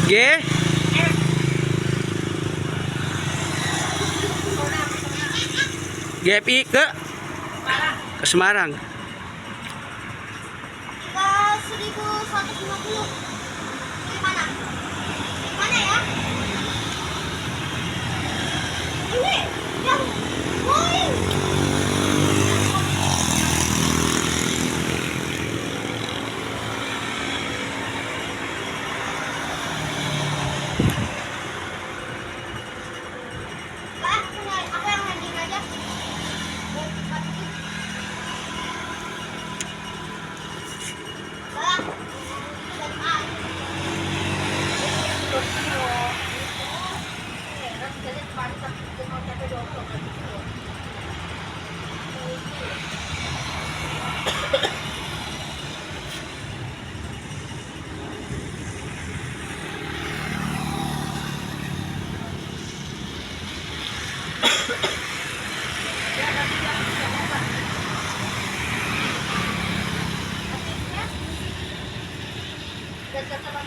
G. GFI ke Semarang. Ke 1150. Mana? Mana ya? Ini yang poin. Aku yang handling aja. Dekat sama